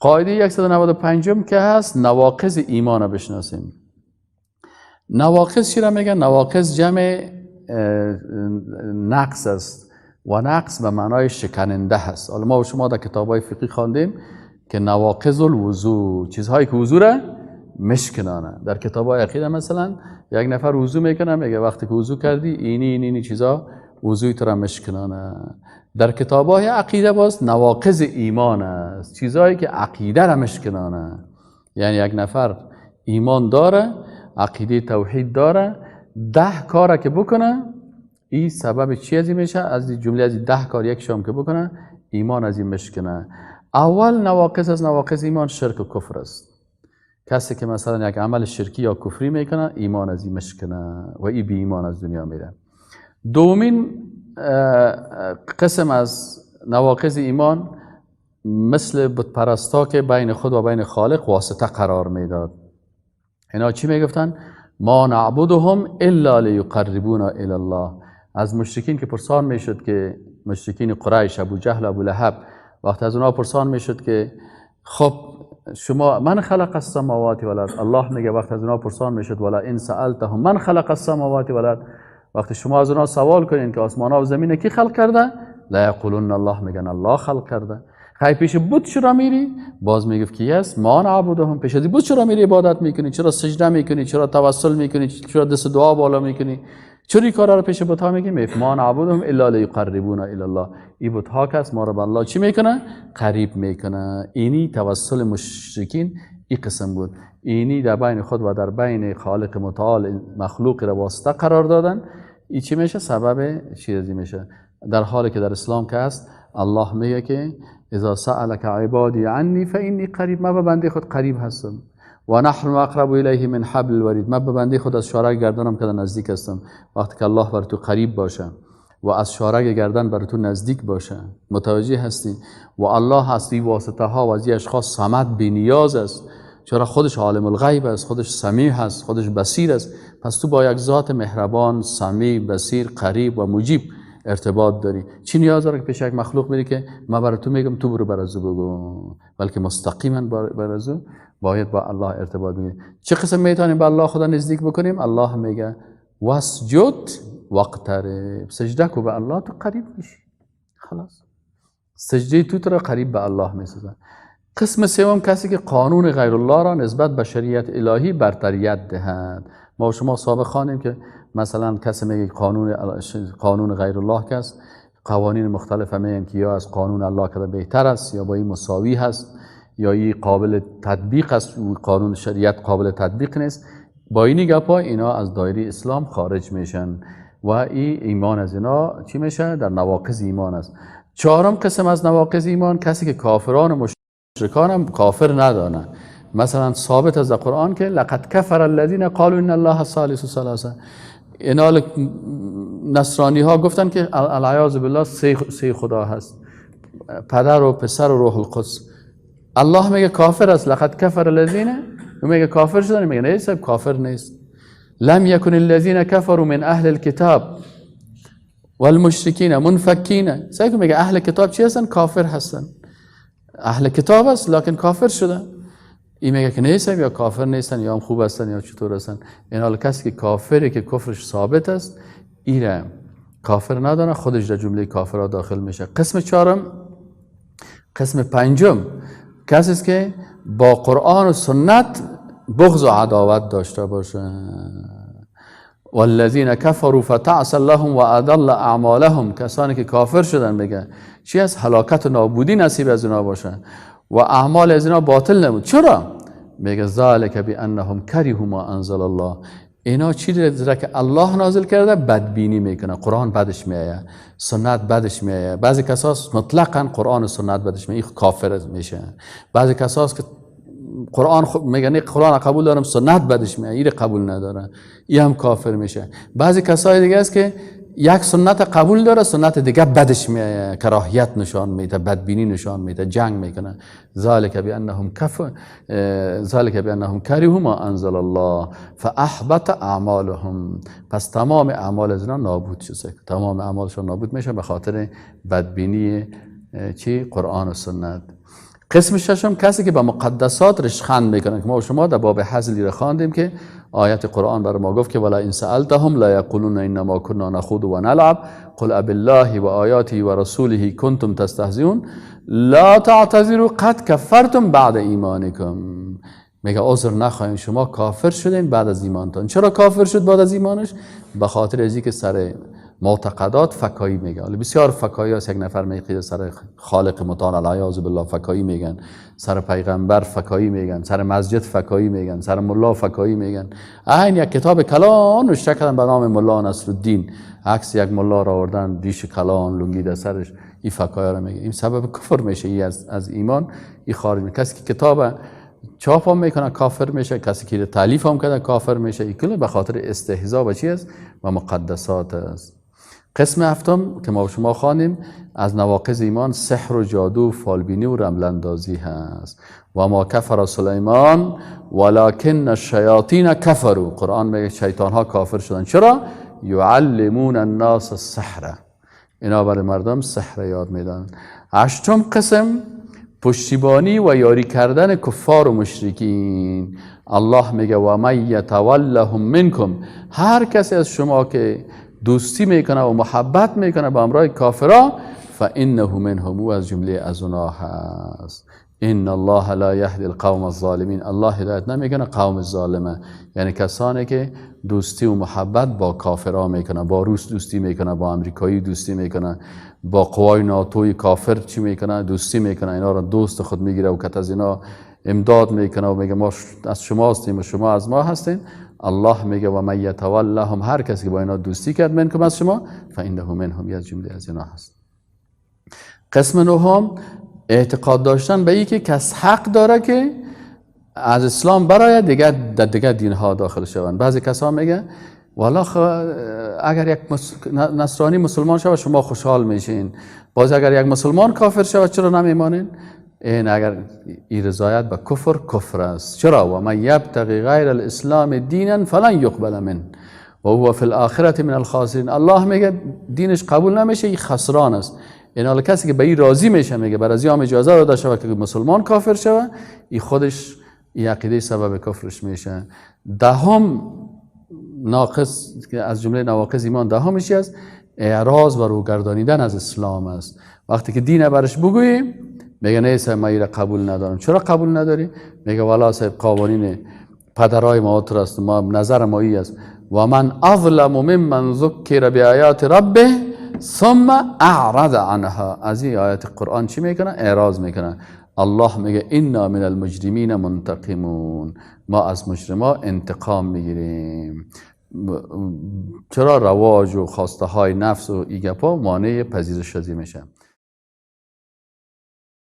قاعده 195 که هست نواقض ایمان رو بشناسیم. نواقض چی را میگن؟ نواقض جمع نقص است و نقص به معنای شکننده هست. حالا ما و شما در کتاب‌های فقهی خواندیم که نواقض الوضو، چیزهایی که وضو را مشکنانه. در کتاب‌های عقیده مثلا یک نفر وضو میکنه، میگه وقتی که وضو کردی اینی چیزا وضوی تو را مشکنانه. در کتاب‌های عقیده باز نواقض ایمان است، چیزهایی که عقیده را مشکنانه. یعنی یک نفر ایمان داره، عقیده توحید داره، 10 کار که بکنه، این سبب چی میشه؟ از این جمله از 10 کار یک شام که بکنه ایمان از این مشکنه. اول نواقض از نواقض ایمان شرک و کفر است. کسی که مثلا یک عمل شرکی یا کفری میکنه ایمان از این مشکنه و این بی ایمان از دنیا میره. دومین قسم از نواقض ایمان مثل بت پرستا که بین خود و بین خالق واسطه قرار میداد. اینا چی میگفتن؟ ما نعبدهم الا لیقربونا الی الله. از مشرکین که پرسان میشد که مشرکین قریش، ابو جهل، ابو لهب، وقت از اونها پرسان میشد که خب شما من خلق السماوات والارض، الله میگه وقت از اونها پرسان میشد ولا ان سالتهم من خلق السماوات والارض، وقتی شما از اونها سوال کنین که آسمان ها و زمین کی خلق کرده، لا یقولون الله، میگن الله خلق کرده. خیلی پیش بت چرا میری؟ باز میگفت که یس ما نعبدهم. پیش از بت چرا میری عبادت میکنی؟ چرا سجده میکنی؟ چرا توسل میکنی؟ چرا دست دعا بالا میکنی؟ چرا کارا رو پیش بت ها میگی؟ ما نعبدهم الا لیقربونا الی الله. این بت ها کس ما رو به الله چی میکنه؟ قریب میکنه. اینی توسل مشرکین این قسم بود. اینی در بین خود و در بین خالق متعال مخلوق را واسطه قرار دادن. این چی میشه؟ سبب چیزی میشه. در حالی که در اسلام که هست الله میگه که اذا سألك عبادی عنی فإنی قریب، من به بنده خود قریب هستم. و نحن اقرب الیه من حبل الورید، من به بنده خود از شارک گردنم که نزدیک هستم. وقتی که الله بر تو قریب باشه و از شارک گردن بر تو نزدیک باشه، متوجه هستی؟ و الله هستی واسطه ها و از اشخاص صمد بی نیاز است، چرا خودش عالم الغیب است، خودش سمیع است، خودش بصیر است. پس تو با یک ذات مهربان، سمیع، بصیر، قریب و مجیب ارتباط داری. چی نیاز داره که پیش یک مخلوق میری که من برای تو میگم تو برو برای او بگو؟ بلکه مستقیما برای او باید با الله ارتباط بگیریم. چه قسم میتونیم به الله خدا نزدیک بکنیم؟ الله میگه واسجد واقترب، سجده کو به الله تو قریب میشی. خلاص سجده تو را قریب به الله میسازه. قسم سوم کسی که قانون غیر الله را نسبت به شریعت الهی برتریت دهد. ما و شما سابق خوانیم که مثلا کسی میگه قانون غیر الله کس، قوانین مختلف میگن که یا از قانون الله که بهتر است یا با این مساوی هست یا این قابل تطبیق است و قانون شریعت قابل تطبیق نیست. با این گپا اینا از دایره اسلام خارج میشن و این ایمان از اینا چی میشه؟ در نواقض ایمان است. چهارم قسم از نواقض ایمان کسی که کافران و مشرکان هم کافر ندانه. مثلا ثابت از قرآن که لقد کفر الذین قالوا ان الله ثالث ثلاثه. اینا نصرانی ها گفتن که العیاذ بالله سه خدا هست، پدر و پسر و روح القدس. الله میگه کافر است. لقد کفر الذین، میگه کافر شدن، میگه نه سب کافر نیست. لم یکن الذین کفروا من اهل الكتاب والمشرکین منفکین. سعی میگه اهل کتاب چی هستن؟ کافر هستن. اهل کتاب است لکن کافر شدن. این میگه که نیستن یا کافر نیستن یا هم خوب هستن یا چطور هستن. این حال کسی که کافره که کفرش ثابت است ایره کافر ندانه، خودش در جمله کافرها داخل میشه. قسم چهارم، قسم پنجم کسی است که با قرآن و سنت بغض و عداوت داشته باشه. والذین کفروا فتعسى لهم و اضل اعمالهم. کسانی که کافر شدن میگه چی است؟ هلاکت و نابودی نصیب از اینا باشه و اعمال از اینا باطل نبود. چرا؟ میگه ذالک بانهم کرهوا ما انزل الله. اینا چیزی را که الله نازل کرده بدبینی میکنه. قرآن بدش میایه، سنت بدش میایه. بعضی کساس مطلقاً قرآن و سنت بدش میایه، کافر میشه. بعضی کساس که قرآن میگن قرآن قبول دارم، سنت بدش میایه، این قبول نداره، این هم کافر میشه. بعضی کسای دیگه است که یک سنت قبول داره، سنت دیگه بدش میایه، کراهیت نشان میده، بدبینی نشان میده، جنگ میکنه. ذالک بانهم کرهوا ما انزل الله فاحبط اعمالهم. پس تمام اعمال از اینا نابود شده، تمام اعمالشون نابود میشه به خاطر بدبینی چی؟ قرآن و سنت. قسم ششم کسی که به مقدسات رشخند میکنه، که ما و شما در باب حزلی رو خواندیم که آیت قرآن بر ما گفت که ولا ان سألتهم لا یقولون انما كنا نخوض و نلعب قل ابالله و آیاته و رسوله کنتم تستهزئون لا تعتذروا قد کفرتم بعد ایمانکم. میگه عذر نخواهیم، شما کافر شدین بعد از ایمانتان. چرا کافر شد بعد از ایمانش؟ به خاطر ازی که سر معتقدات فکایی میگه. بسیار فکایی هست، یک نفر میگه سر خالق متعال العیاذ بالله فکایی میگن، سر پیغمبر فکایی میگن، سر مسجد فکایی میگن، سر ملا فکایی میگن. این یک کتاب کلان نوشته کردن به نام ملا نصرالدین، عکس یک ملا را آوردن، ریش کلان لنگی در سرش، این فکایی را میگه. این سبب کفر میشه، این از ایمان این خارج میشه. کسی که کتاب چاپ هم میکنه کافر میشه، کسی که تالیف هم کنه کافر میشه. این کله به خاطر استهزاء با چی است؟ و مقدسات است. قسم هفتم که ما و شما خوانیم از نواقض ایمان سحر و جادو و فالبینی و رملاندازی هست. و ما کفر سلیمان ولکن الشیاطین کفروا. قرآن میگه شیطان ها کافر شدن. چرا؟ یعلمون الناس السحر، اینا برای مردم سحر یاد میدن. هشتم قسم پشتیبانی و یاری کردن کفار و مشرکین. الله میگه و من یتولهم منکم، هر کسی از شما که دوستی میکنه و محبت میکنه با امرای کافرا فانه منهم، او از جمله از اونها هست. ان الله لا یهدی القوم الظالمین، الله هدایت نمیکنه قوم ظالمه، یعنی کسانی که دوستی و محبت با کافرا میکنه، با روس دوستی میکنه، با امریکایی دوستی میکنه، با قوای ناتوی کافر چی میکنه؟ دوستی میکنه، اینا را دوست خود میگیره و کت از اینا امداد میکنه و میگه ما از شما هستیم و شما از ما هستین. الله میگه و من یتولهم، هر کسی که با اینا دوستی کرد منکم از شما فانه منهم، از جمله از اینا هست. قسم نهم اعتقاد داشتن به اینکه کس حق داره که از اسلام برای دیگر دین ها داخل شوند. بعضی کسا میگه والا اگر یک نصرانی مسلمان شود شما خوشحال میشین، باز اگر یک مسلمان کافر شود چرا نمیمانین؟ این اگر این رضایت به کفر است. چرا؟ و من یبتغی غیر الاسلام دینا فلن یقبل منه و هو فی الاخره من الخاسرین. الله میگه دینش قبول نمیشه، این خسران است. این حال کسی که به این راضی میشه، میگه بر از یام اجازه داده شود که مسلمان کافر شود، این خودش این عقیده سبب کفرش میشه. دهم ناقص که از جمله نواقض ایمان دهمش است اعراض و روگردانیدن از اسلام است. وقتی که دین برش بگوییم میگه نه صاحب من قبول ندارم. چرا قبول نداری؟ میگه والا صاحب قوانین پدرای ما است، ما نظر ما ای است. و من اظلم ممن ذکر بآیات ربه ثم اعرض عنها. از این آیات قرآن چی میکنه؟ اعراض میکنه. الله میگه انا من المجرمین منتقمون، ما از مجرما انتقام میگیریم. چرا رواج و خواسته های نفس و ایگپا مانع پذیرش شدی میشه.